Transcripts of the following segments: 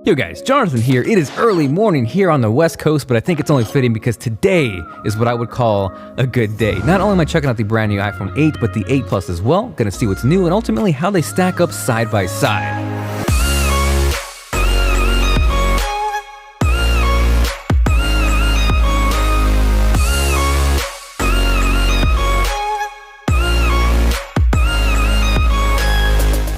Yo guys, Jonathan here. It is early morning here on the West Coast, but I think it's only fitting because today is what I would call a good day. Not only am I checking out the brand new iPhone 8, but the 8 Plus as well. Gonna see what's new and ultimately how they stack up side by side.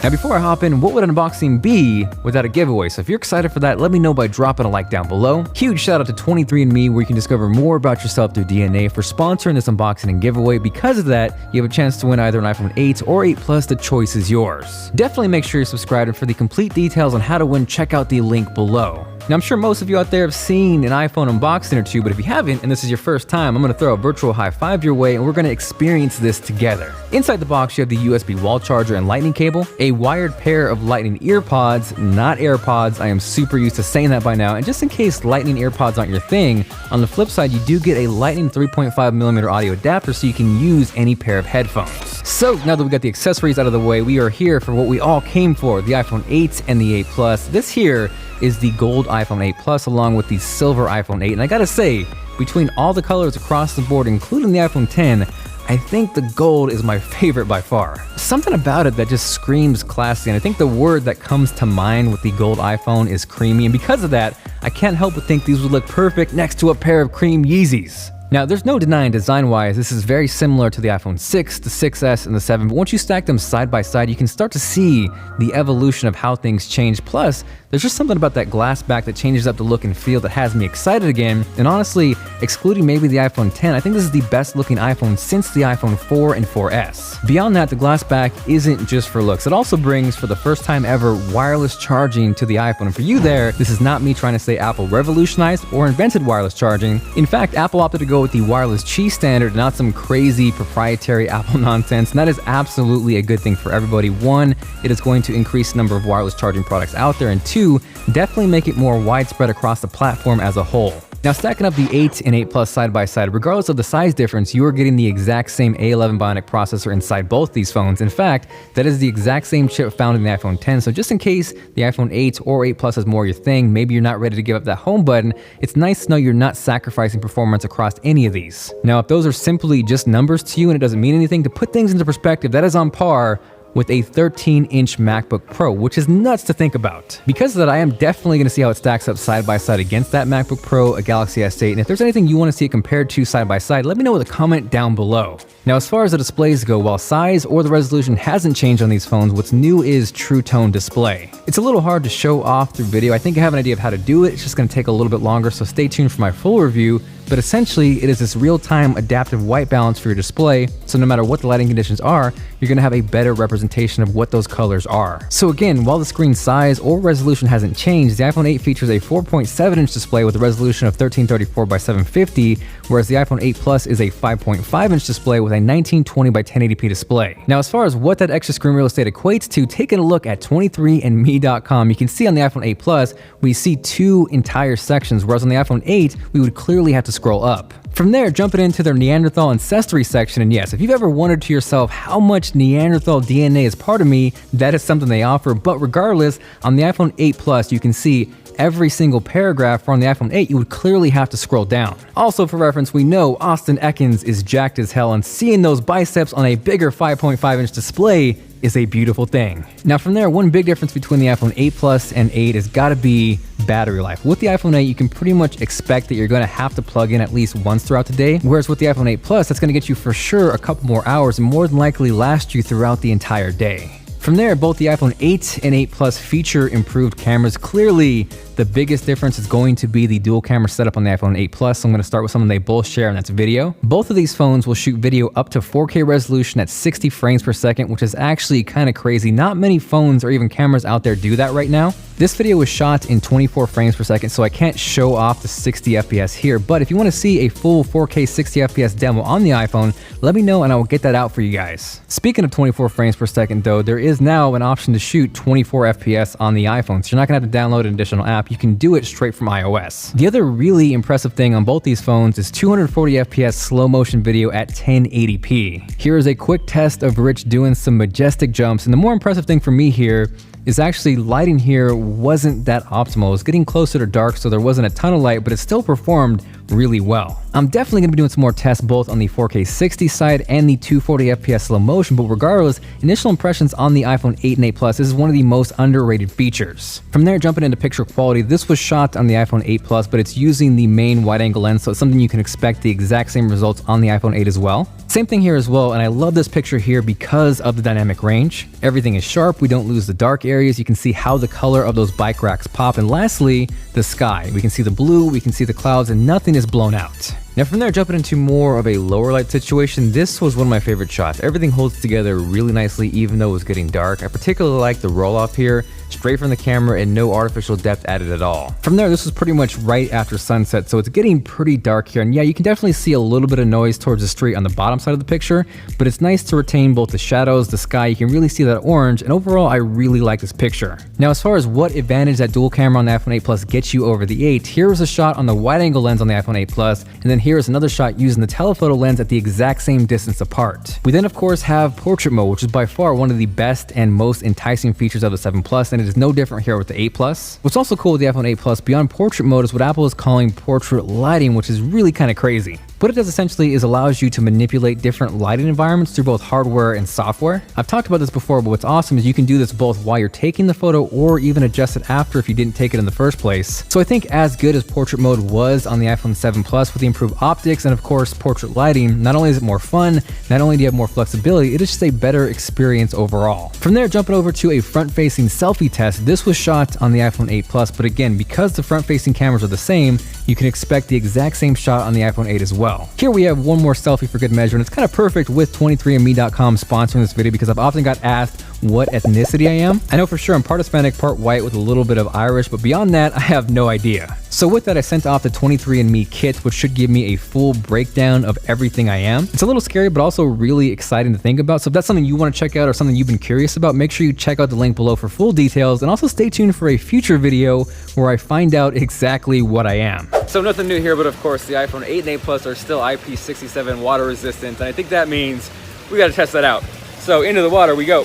Now before I hop in, what would an unboxing be without a giveaway? So if you're excited for that, let me know by dropping a like down below. Huge shout out to 23andMe, where you can discover more about yourself through DNA, for sponsoring this unboxing and giveaway. Because of that, you have a chance to win either an iPhone 8 or 8 Plus. The choice is yours. Definitely make sure you're subscribed, and for the complete details on how to win, check out the link below. Now I'm sure most of you out there have seen an iPhone unboxing or two, but if you haven't and this is your first time, I'm gonna throw a virtual high five your way and we're gonna experience this together. Inside the box, you have the USB wall charger and lightning cable, a wired pair of lightning ear pods, not AirPods. I am super used to saying that by now. And just in case lightning earpods aren't your thing, on the flip side, you do get a lightning 3.5mm audio adapter so you can use any pair of headphones. So now that we got the accessories out of the way, we are here for what we all came for, the iPhone 8 and the 8 Plus. This here is the gold iPhone 8 Plus along with the silver iPhone 8. And I gotta say, between all the colors across the board, including the iPhone 10, I think the gold is my favorite by far. Something about it that just screams classy, and I think the word that comes to mind with the gold iPhone is creamy, and because of that, I can't help but think these would look perfect next to a pair of cream Yeezys. Now, there's no denying design-wise, this is very similar to the iPhone 6, the 6S, and the 7, but once you stack them side by side, you can start to see the evolution of how things change. Plus, there's just something about that glass back that changes up the look and feel that has me excited again. And honestly, excluding maybe the iPhone 10, I think this is the best looking iPhone since the iPhone 4 and 4S. Beyond that, the glass back isn't just for looks. It also brings, for the first time ever, wireless charging to the iPhone. And for you there, this is not me trying to say Apple revolutionized or invented wireless charging. In fact, Apple opted to go with the wireless Qi standard, not some crazy proprietary Apple nonsense. And that is absolutely a good thing for everybody. One, it is going to increase the number of wireless charging products out there, and two, definitely make it more widespread across the platform as a whole. Now, stacking up the 8 and 8 Plus side by side, regardless of the size difference, you are getting the exact same A11 Bionic processor inside both these phones. In fact, that is the exact same chip found in the iPhone 10. So just in case the iPhone 8 or 8 Plus is more your thing, maybe you're not ready to give up that home button, it's nice to know you're not sacrificing performance across any of these. Now, if those are simply just numbers to you and it doesn't mean anything, to put things into perspective, that is on par with a 13-inch MacBook Pro, which is nuts to think about. Because of that, I am definitely gonna see how it stacks up side by side against that MacBook Pro, a Galaxy S8, and if there's anything you wanna see it compared to side by side, let me know with a comment down below. Now, as far as the displays go, while size or the resolution hasn't changed on these phones, what's new is True Tone display. It's a little hard to show off through video. I think I have an idea of how to do it. It's just gonna take a little bit longer, so stay tuned for my full review. But essentially, it is this real-time adaptive white balance for your display, so no matter what the lighting conditions are, you're gonna have a better representation of what those colors are. So again, while the screen size or resolution hasn't changed, the iPhone 8 features a 4.7-inch display with a resolution of 1334 by 750, whereas the iPhone 8 Plus is a 5.5-inch display with a 1920 by 1080p display. Now, as far as what that extra screen real estate equates to, taking a look at 23andme.com, you can see on the iPhone 8 Plus, we see two entire sections, whereas on the iPhone 8, we would clearly have to scroll up. From there, jumping into their Neanderthal ancestry section, and yes, if you've ever wondered to yourself how much Neanderthal DNA is part of me, that is something they offer. But regardless, on the iPhone 8 Plus, you can see every single paragraph, where on the iPhone 8, you would clearly have to scroll down. Also, for reference, we know Austin Ekins is jacked as hell, and seeing those biceps on a bigger 5.5-inch display is a beautiful thing. Now from there, one big difference between the iPhone 8 Plus and 8 has gotta be battery life. With the iPhone 8, you can pretty much expect that you're gonna have to plug in at least once throughout the day, whereas with the iPhone 8 Plus, that's gonna get you for sure a couple more hours and more than likely last you throughout the entire day. From there, both the iPhone 8 and 8 Plus feature improved cameras. Clearly, the biggest difference is going to be the dual camera setup on the iPhone 8 Plus. So I'm going to start with something they both share, and that's video. Both of these phones will shoot video up to 4K resolution at 60 frames per second, which is actually kind of crazy. Not many phones or even cameras out there do that right now. This video was shot in 24 frames per second, so I can't show off the 60 FPS here, but if you want to see a full 4K 60 FPS demo on the iPhone, let me know and I will get that out for you guys. Speaking of 24 frames per second though, there is now an option to shoot 24 FPS on the iPhone, so you're not gonna have to download an additional app. You can do it straight from iOS. The other really impressive thing on both these phones is 240 FPS slow motion video at 1080p. Here is a quick test of Rich doing some majestic jumps, and the more impressive thing for me here is actually lighting here wasn't that optimal. It was getting closer to dark, so there wasn't a ton of light, but it still performed really well. I'm definitely going to be doing some more tests both on the 4K 60 side and the 240 FPS slow motion, but regardless, initial impressions on the iPhone 8 and 8 Plus, this is one of the most underrated features. From there, jumping into picture quality, this was shot on the iPhone 8 Plus, but it's using the main wide-angle lens, so it's something you can expect the exact same results on the iPhone 8 as well. Same thing here as well, and I love this picture here because of the dynamic range. Everything is sharp, we don't lose the dark areas, you can see how the color of those bike racks pop, and lastly, the sky. We can see the blue, we can see the clouds, and nothing is blown out. Now from there, jumping into more of a lower light situation, this was one of my favorite shots. Everything holds together really nicely even though it was getting dark. I particularly like the roll off here, straight from the camera and no artificial depth added at all. From there, this was pretty much right after sunset, so it's getting pretty dark here. And yeah, you can definitely see a little bit of noise towards the street on the bottom side of the picture, but it's nice to retain both the shadows, the sky, you can really see that orange, and overall, I really like this picture. Now, as far as what advantage that dual camera on the iPhone 8 Plus gets you over the 8, here was a shot on the wide angle lens on the iPhone 8 Plus, and then here is another shot using the telephoto lens at the exact same distance apart. We then of course have portrait mode, which is by far one of the best and most enticing features of the 7 Plus, and it is no different here with the 8 Plus. What's also cool with the iPhone 8 Plus beyond portrait mode is what Apple is calling portrait lighting, which is really kind of crazy. What it does essentially is allows you to manipulate different lighting environments through both hardware and software. I've talked about this before, but what's awesome is you can do this both while you're taking the photo or even adjust it after if you didn't take it in the first place. So I think as good as portrait mode was on the iPhone 7 Plus with the improved optics and of course portrait lighting, not only is it more fun, not only do you have more flexibility, it is just a better experience overall. From there, jumping over to a front-facing selfie test, this was shot on the iPhone 8 Plus, but again, because the front-facing cameras are the same, you can expect the exact same shot on the iPhone 8 as well. Here we have one more selfie for good measure, and it's kind of perfect with 23andme.com sponsoring this video because I've often got asked what ethnicity I am. I know for sure I'm part Hispanic, part white with a little bit of Irish, but beyond that, I have no idea. So with that, I sent off the 23andMe kit, which should give me a full breakdown of everything I am. It's a little scary, but also really exciting to think about. So if that's something you want to check out or something you've been curious about, make sure you check out the link below for full details, and also stay tuned for a future video where I find out exactly what I am. So nothing new here, but of course the iPhone 8 and 8 Plus are still IP67 water resistant, and I think that means we got to test that out. So into the water we go.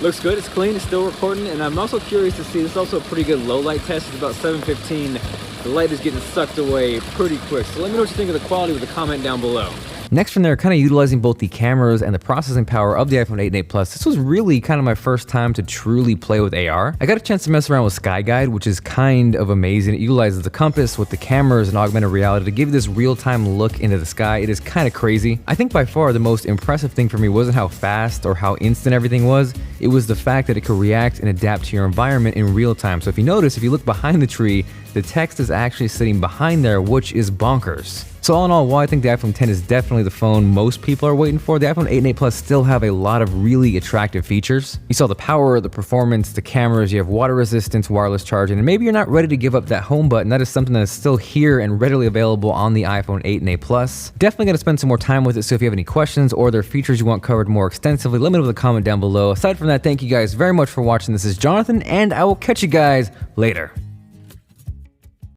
Looks good, it's clean, it's still recording, and I'm also curious to see, this is also a pretty good low light test. It's about 7:15. The light is getting sucked away pretty quick. So let me know what you think of the quality with a comment down below. Next from there, kind of utilizing both the cameras and the processing power of the iPhone 8 and 8 Plus, this was really kind of my first time to truly play with AR. I got a chance to mess around with Sky Guide, which is kind of amazing. It utilizes the compass with the cameras and augmented reality to give you this real-time look into the sky. It is kind of crazy. I think by far the most impressive thing for me wasn't how fast or how instant everything was. It was the fact that it could react and adapt to your environment in real time. So if you notice, if you look behind the tree, the text is actually sitting behind there, which is bonkers. So all in all, while I think the iPhone 10 is definitely the phone most people are waiting for, the iPhone 8 and 8 Plus still have a lot of really attractive features. You saw the power, the performance, the cameras, you have water resistance, wireless charging, and maybe you're not ready to give up that home button. That is something that is still here and readily available on the iPhone 8 and 8 Plus. Definitely gonna spend some more time with it, so if you have any questions or there are features you want covered more extensively, let me know in the comment down below. Aside from that, thank you guys very much for watching. This is Jonathan, and I will catch you guys later.